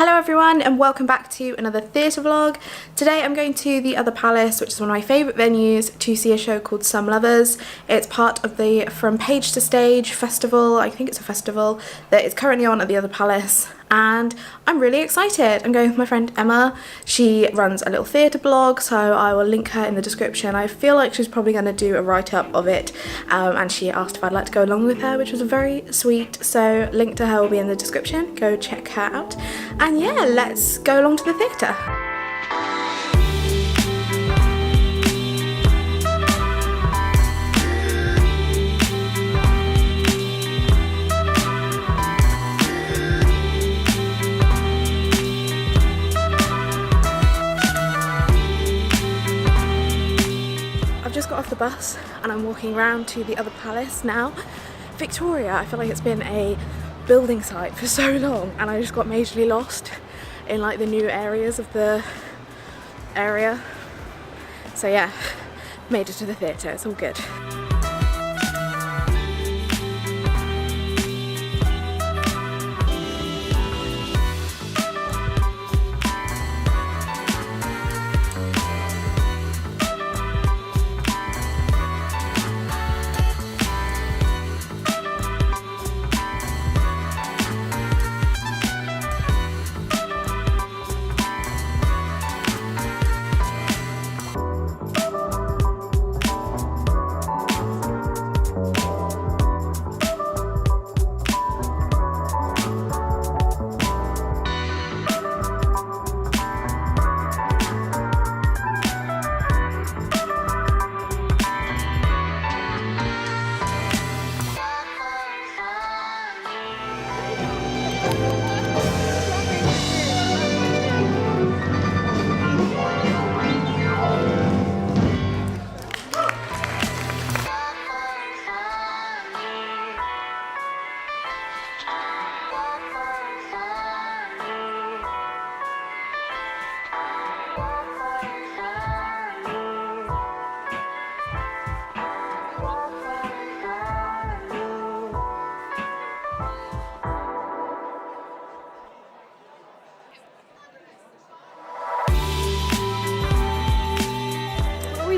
Hello everyone and welcome back to another theatre vlog. Today I'm going to the Other Palace, which is one of my favourite venues, to see a show called Some Lovers. It's part of the From Page to Stage festival. I think it's a festival that is currently on at the Other Palace and I'm really excited. I'm going with my friend Emma. She runs a little theatre blog, so I will link her in the description. I feel like she's probably going to do a write-up of it and she asked if I'd like to go along with her, which was very sweet, so link to her will be in the description. Go check her out. And yeah, let's go along to the theatre. I've just got off the bus and I'm walking around to the Other Palace now. Victoria, I feel like it's been a building site for so long and I just got majorly lost in like the new areas of the area. So yeah, made it to the theatre, it's all good.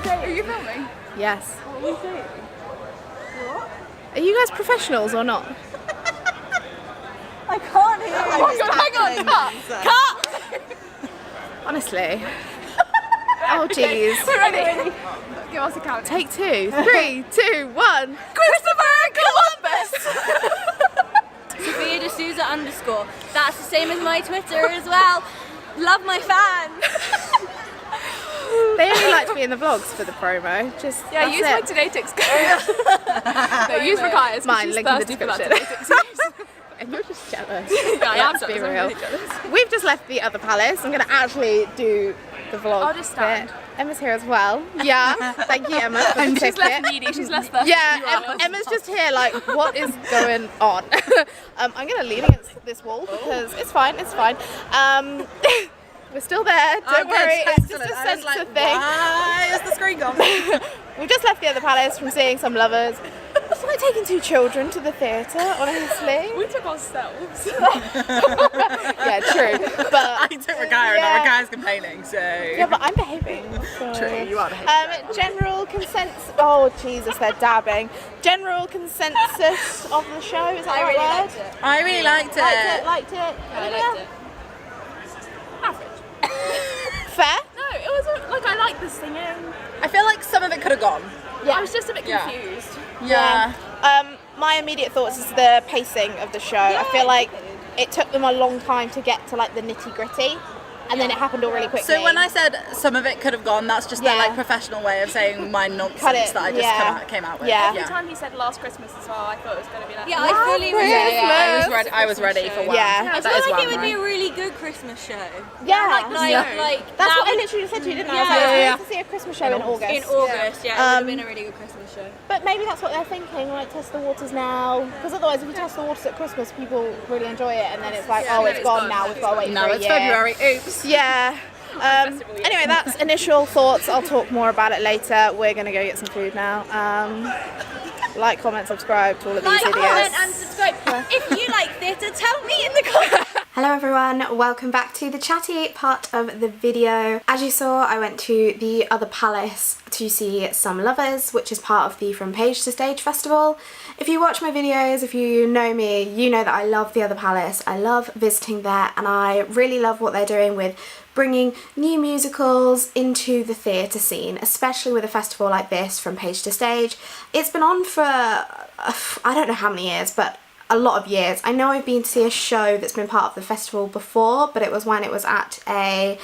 Are you filming? Yes. What are we saying? What? Are you guys professionals or not? I can't hear you. Oh my god, cut! Honestly. Oh jeez. We're ready. Give us a count. Take 2, 3, 2, 1. Christopher Columbus! Sophia D'Souza _. That's the same as my Twitter as well. Love my fans. They only like to be in the vlogs for the promo. Just Yeah, use my Genetics code. No, use Rukaya's. Mine, she's link in the thirsty for that description. genetics. And you're just jealous. Yeah, I am Let's be jealous, I'm real. really jealous. We've just left the Other Palace. I'm going to actually do the vlog. I'll just stand. bit. Emma's here as well. Yeah, thank you, Emma. For the She's ticket. less needy, she's less thirsty. Yeah, Emma's just here like, what is going on? I'm going to lean against this wall because it's fine, it's fine. We're still there, don't worry, it's just a sensor thing. Why is the screen gone? We've just left the Other Palace from seeing Some Lovers. It's like taking 2 children to the theatre, honestly. We took ourselves. Yeah, true. But I took Rukaya and Rukaya's complaining, so... Yeah, but I'm behaving. So. True, you are behaving. General consensus... Oh, Jesus, they're dabbing. General consensus of the show, is that the right word? I really liked it. Liked it. I liked it. Average. Fair? No, it wasn't like I liked the singing. I feel like some of it could have gone. I was just a bit Yeah. confused. Yeah. My immediate thoughts is the pacing of the show. I feel like it took them a long time to get to like the nitty-gritty. And then it happened all really quickly. So when I said some of it could have gone, that's just their like professional way of saying my nonsense that I just came out with. Yeah. Every time he said last Christmas as well, I thought it was going to be like, Yeah, I fully was I was ready for one. Yeah. I That feel is like it one, would be right? a really good Christmas show. Yeah. Like That's that what I would- literally just said to you, didn't I? I Yeah. was like, Yeah, it's great to see a Christmas show in August. In August, yeah, it would have been a really good Christmas show. But maybe that's what they're thinking, like test the waters now. Because otherwise, if you test the waters at Christmas, people really enjoy it, and then it's like, oh, it's gone now. We've got to wait No, for a it's year. February. Oops. Yeah. Anyway, that's initial thoughts. I'll talk more about it later. We're gonna go get some food now. Like, comment, subscribe to all of these Like, videos. comment and subscribe. If you like theatre, tell me in the comments. Hello everyone, welcome back to the chatty part of the video. As you saw, I went to the other palace to see Some Lovers, which is part of the From Page to Stage festival. If you watch my videos, if you know me, you know that I love the other palace. I love visiting there and I really love what they're doing with bringing new musicals into the theatre scene, especially with a festival like this, From Page to Stage. It's been on for, I don't know how many years, but a lot of years. I know I've been to see a show that's been part of the festival before, but it was when it was at a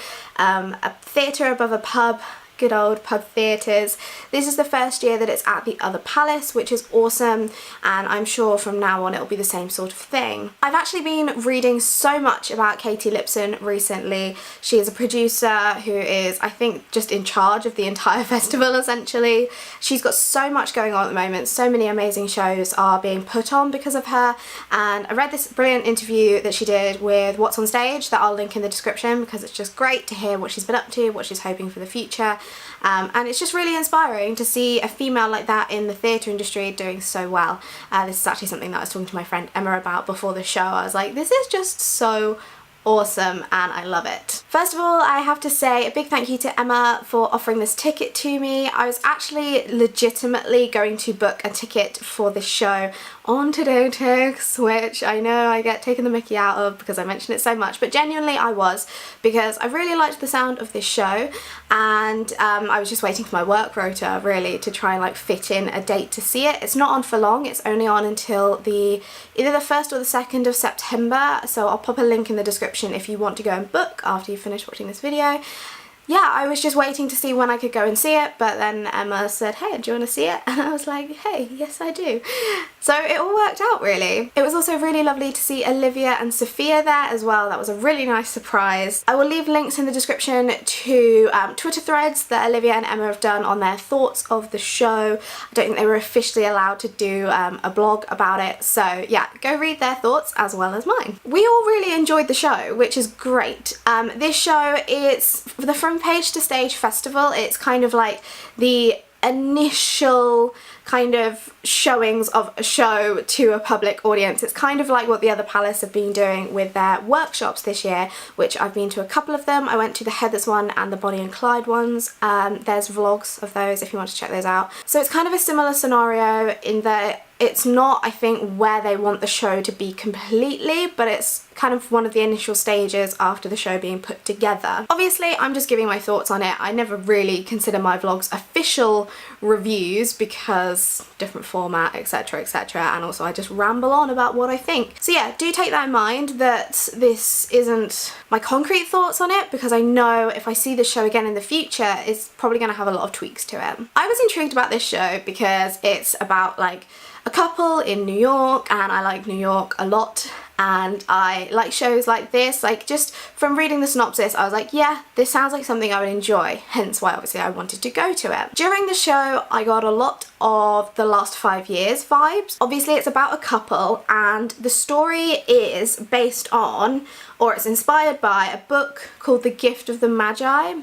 theatre above a pub, good old pub theatres. This is the first year that it's at the other palace, which is awesome, and I'm sure from now on it'll be the same sort of thing. I've actually been reading so much about Katy Lipson recently. She is a producer who is, I think, just in charge of the entire festival essentially. She's got so much going on at the moment, so many amazing shows are being put on because of her, and I read this brilliant interview that she did with WhatsOnStage that I'll link in the description because it's just great to hear what she's been up to, what she's hoping for the future. And it's just really inspiring to see a female like that in the theatre industry doing so well. This is actually something that I was talking to my friend Emma about before the show. I was like, this is just so awesome and I love it. First of all, I have to say a big thank you to Emma for offering this ticket to me. I was actually legitimately going to book a ticket for this show on Today Takes, which I know I get taken the mickey out of because I mention it so much, but genuinely I was, because I really liked the sound of this show, and I was just waiting for my work rota really to try and like fit in a date to see it. It's not on for long, it's only on until either the 1st or the 2nd of September, so I'll pop a link in the description if you want to go and book after you finish watching this video. Yeah, I was just waiting to see when I could go and see it, but then Emma said, hey, do you want to see it? And I was like, hey, yes I do. So it all worked out really. It was also really lovely to see Olivia and Sophia there as well. That was a really nice surprise. I will leave links in the description to Twitter threads that Olivia and Emma have done on their thoughts of the show. I don't think they were officially allowed to do a blog about it, so yeah, go read their thoughts as well as mine. We all really enjoyed the show, which is great. This show is the From Page to Stage festival. It's kind of like the initial kind of showings of a show to a public audience. It's kind of like what the other palace have been doing with their workshops this year, which I've been to a couple of them. I went to the Heathers one and the Bonnie and Clyde ones. There's vlogs of those if you want to check those out. So it's kind of a similar scenario in that it's not, I think, where they want the show to be completely, but it's kind of one of the initial stages after the show being put together. Obviously, I'm just giving my thoughts on it. I never really consider my vlogs official reviews because different format, etc, etc, and also I just ramble on about what I think. So yeah, do take that in mind that this isn't my concrete thoughts on it, because I know if I see this show again in the future, it's probably going to have a lot of tweaks to it. I was intrigued about this show because it's about like a couple in New York, and I like New York a lot, and I like shows like this. Like, just from reading the synopsis, I was like, yeah, this sounds like something I would enjoy, hence why obviously I wanted to go to it. During the show, I got a lot of the last 5 years vibes. Obviously it's about a couple, and the story is based on, or it's inspired by, a book called The Gift of the Magi,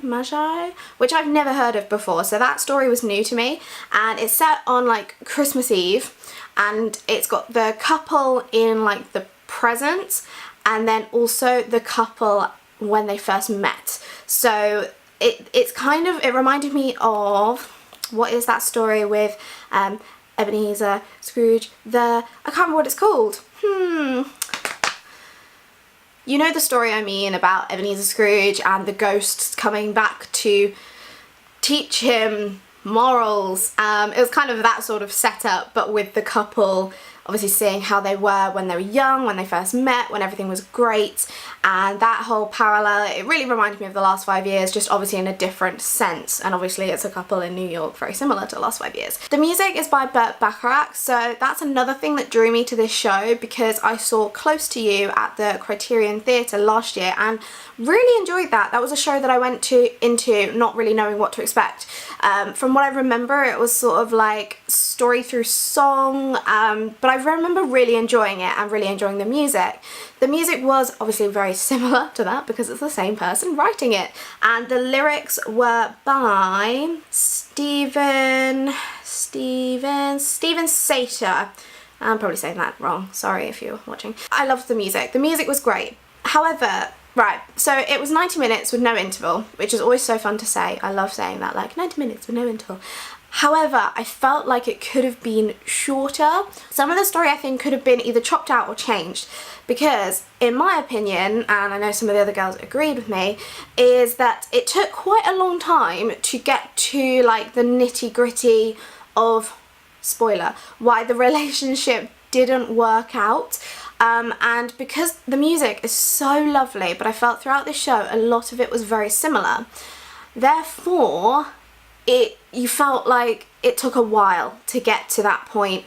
which I've never heard of before, so that story was new to me, and it's set on like Christmas Eve, and it's got the couple in like the present, and then also the couple when they first met. So it's kind of, it reminded me of, what is that story with Ebenezer Scrooge, I can't remember what it's called. You know the story I mean, about Ebenezer Scrooge and the ghosts coming back to teach him morals. It was kind of that sort of setup, but with the couple obviously seeing how they were when they were young, when they first met, when everything was great, and that whole parallel, it really reminded me of the last 5 years, just obviously in a different sense, and obviously it's a couple in New York, very similar to the last 5 years. The music is by Burt Bacharach, so that's another thing that drew me to this show, because I saw Close to You at the Criterion Theatre last year and really enjoyed that. That was a show that I went into not really knowing what to expect. From what I remember, it was sort of like story through song, but I remember really enjoying it and really enjoying the music. The music was obviously very similar to that because it's the same person writing it, and the lyrics were by Steven Sater. I'm probably saying that wrong, sorry if you're watching. I loved the music. The music was great. However, right, so it was 90 minutes with no interval, which is always so fun to say. I love saying that, like 90 minutes with no interval. However, I felt like it could have been shorter. Some of the story I think could have been either chopped out or changed, because in my opinion, and I know some of the other girls agreed with me, is that it took quite a long time to get to like the nitty-gritty of, spoiler, why the relationship didn't work out. And because the music is so lovely, but I felt throughout this show a lot of it was very similar, therefore you felt like it took a while to get to that point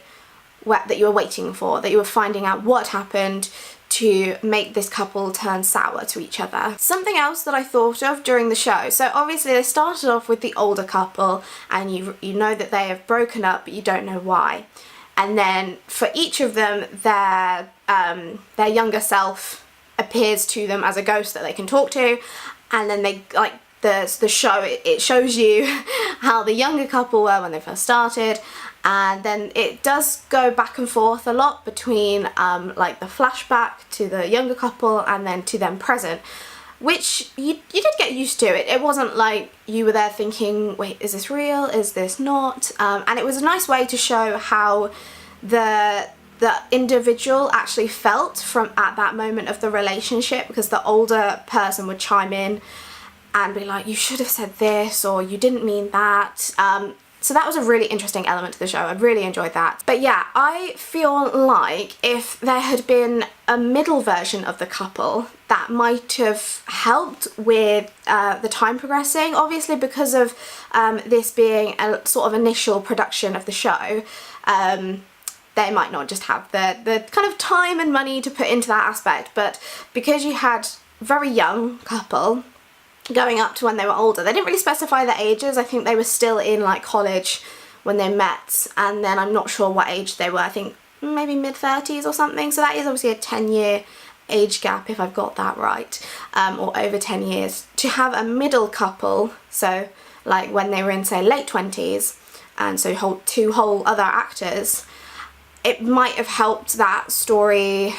that you were waiting for, that you were finding out what happened to make this couple turn sour to each other. Something else that I thought of during the show, so obviously they started off with the older couple and you know that they have broken up, but you don't know why. And then for each of them, their younger self appears to them as a ghost that they can talk to, and then they like the show, it shows you how the younger couple were when they first started, and then it does go back and forth a lot between like the flashback to the younger couple and then to them present, which you did get used to. It wasn't like you were there thinking, wait, is this real, is this not? And it was a nice way to show how the individual actually felt from at that moment of the relationship, because the older person would chime in and be like, you should have said this, or you didn't mean that. So that was a really interesting element to the show. I really enjoyed that. But yeah, I feel like if there had been a middle version of the couple, that might have helped with the time progressing. Obviously, because of this being a sort of initial production of the show, they might not just have the kind of time and money to put into that aspect, but because you had a very young couple going up to when they were older, they didn't really specify their ages. I think they were still in like college when they met, and then I'm not sure what age they were. I think maybe mid-30s or something, so that is obviously a 10-year age gap if I've got that right, or over 10 years. To have a middle couple, so like when they were in say late 20s, and so two whole other actors, it might have helped that story.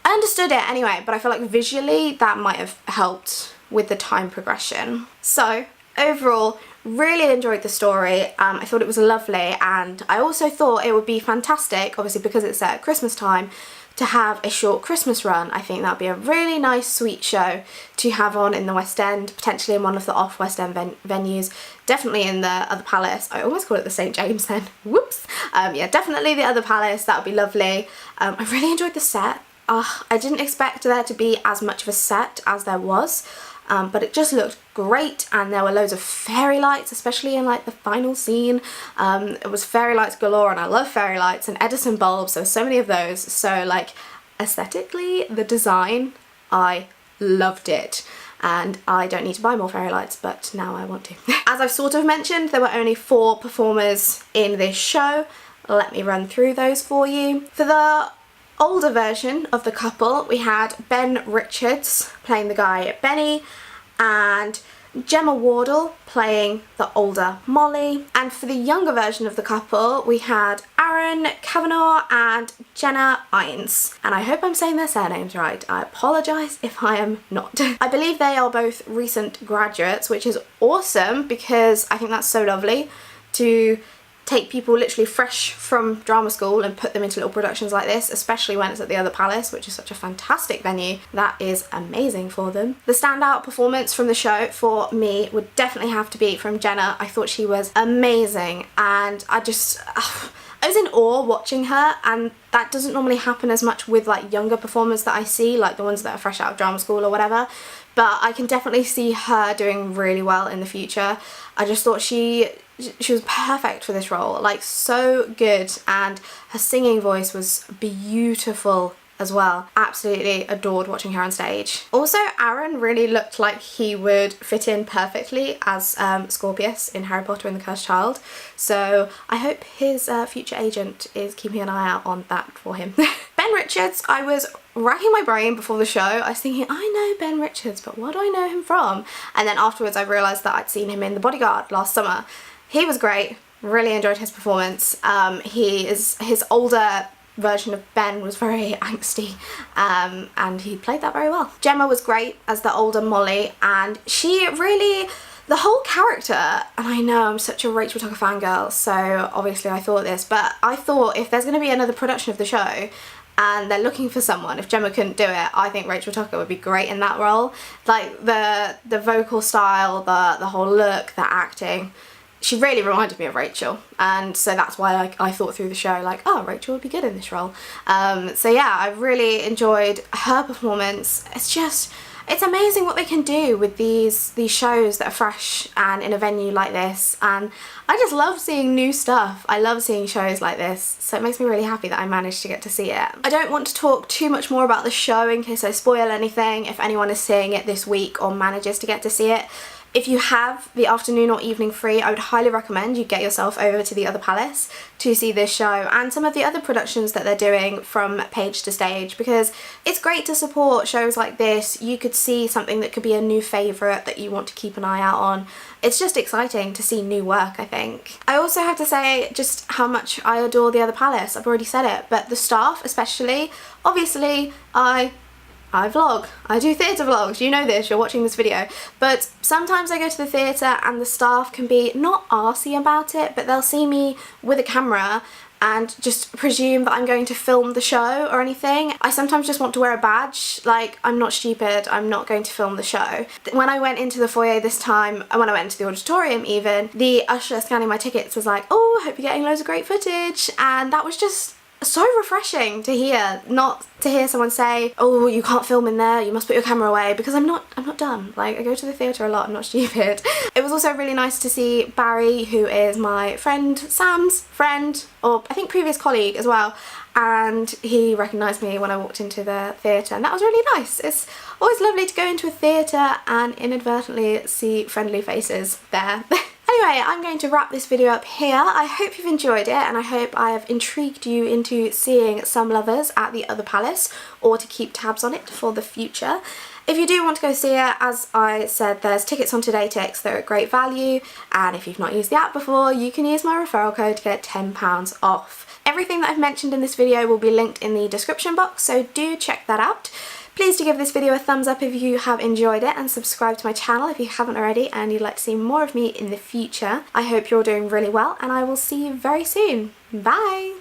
I understood it anyway, but I feel like visually that might have helped with the time progression. So overall, really enjoyed the story. I thought it was lovely, and I also thought it would be fantastic, obviously because it's at Christmas time, to have a short Christmas run. I think that'd be a really nice sweet show to have on in the West End, potentially in one of the off West End venues, definitely in the other palace. I almost called it the St James then, whoops. Yeah, definitely the other palace, that would be lovely. I really enjoyed the set. I didn't expect there to be as much of a set as there was, but it just looked great, and there were loads of fairy lights, especially in like the final scene. It was fairy lights galore, and I love fairy lights, and Edison bulbs, there were so many of those. So like aesthetically, the design, I loved it, and I don't need to buy more fairy lights, but now I want to. As I've sort of mentioned, there were only 4 performers in this show. Let me run through those for you. For the older version of the couple, we had Ben Richards playing the guy Benny, and Gemma Wardle playing the older Molly. And for the younger version of the couple, we had Aaron Kavanagh and Jenna Ines. And I hope I'm saying their surnames right. I apologise if I am not. I believe they are both recent graduates, which is awesome, because I think that's so lovely to take people literally fresh from drama school and put them into little productions like this, especially when it's at the other palace, which is such a fantastic venue. That is amazing for them. The standout performance from the show for me would definitely have to be from Jenna. I thought she was amazing, and I was in awe watching her, and that doesn't normally happen as much with like younger performers that I see, like the ones that are fresh out of drama school or whatever, but I can definitely see her doing really well in the future. I just thought she was perfect for this role, like so good, and her singing voice was beautiful as well. Absolutely adored watching her on stage. Also, Aaron really looked like he would fit in perfectly as Scorpius in Harry Potter and the Cursed Child, so I hope his future agent is keeping an eye out on that for him. Ben Richards, I was racking my brain before the show. I was thinking, I know Ben Richards, but what do I know him from? And then afterwards I realised that I'd seen him in The Bodyguard last summer. He was great, really enjoyed his performance. His older version of Ben was very angsty, and he played that very well. Gemma was great as the older Molly, and she really, the whole character, and I know I'm such a Rachel Tucker fangirl, so obviously I thought this, but I thought if there's going to be another production of the show and they're looking for someone, if Gemma couldn't do it, I think Rachel Tucker would be great in that role. Like the vocal style, the whole look, the acting, she really reminded me of Rachel, and so that's why I thought through the show like, oh, Rachel would be good in this role. So yeah, I really enjoyed her performance. It's amazing what they can do with these shows that are fresh and in a venue like this, and I just love seeing new stuff. I love seeing shows like this, so it makes me really happy that I managed to get to see it. I don't want to talk too much more about the show in case I spoil anything if anyone is seeing it this week or manages to get to see it. If you have the afternoon or evening free, I would highly recommend you get yourself over to the Other Palace to see this show and some of the other productions that they're doing from Page to Stage, because it's great to support shows like this. You could see something that could be a new favourite that you want to keep an eye out on. It's just exciting to see new work, I think. I also have to say just how much I adore the Other Palace. I've already said it, but the staff especially, obviously I vlog. I do theatre vlogs, you know this, you're watching this video, but sometimes I go to the theatre and the staff can be not arsey about it, but they'll see me with a camera and just presume that I'm going to film the show or anything. I sometimes just want to wear a badge, like I'm not stupid, I'm not going to film the show. When I went into the foyer this time, and when I went into the auditorium even, the usher scanning my tickets was like, oh, I hope you're getting loads of great footage, and that was just so refreshing to hear, not to hear someone say, oh, you can't film in there, you must put your camera away, because I'm not dumb. Like, I go to the theatre a lot, I'm not stupid. It was also really nice to see Barry, who is my friend Sam's friend, or I think previous colleague as well, and he recognised me when I walked into the theatre, and that was really nice. It's always lovely to go into a theatre and inadvertently see friendly faces there. Anyway, I'm going to wrap this video up here. I hope you've enjoyed it, and I hope I have intrigued you into seeing Some Lovers at the Other Palace, or to keep tabs on it for the future. If you do want to go see it, as I said, there's tickets on Today Tix. They're at great value, and if you've not used the app before, you can use my referral code to get £10 off. Everything that I've mentioned in this video will be linked in the description box, so do check that out. Please do give this video a thumbs up if you have enjoyed it, and subscribe to my channel if you haven't already and you'd like to see more of me in the future. I hope you're doing really well, and I will see you very soon. Bye!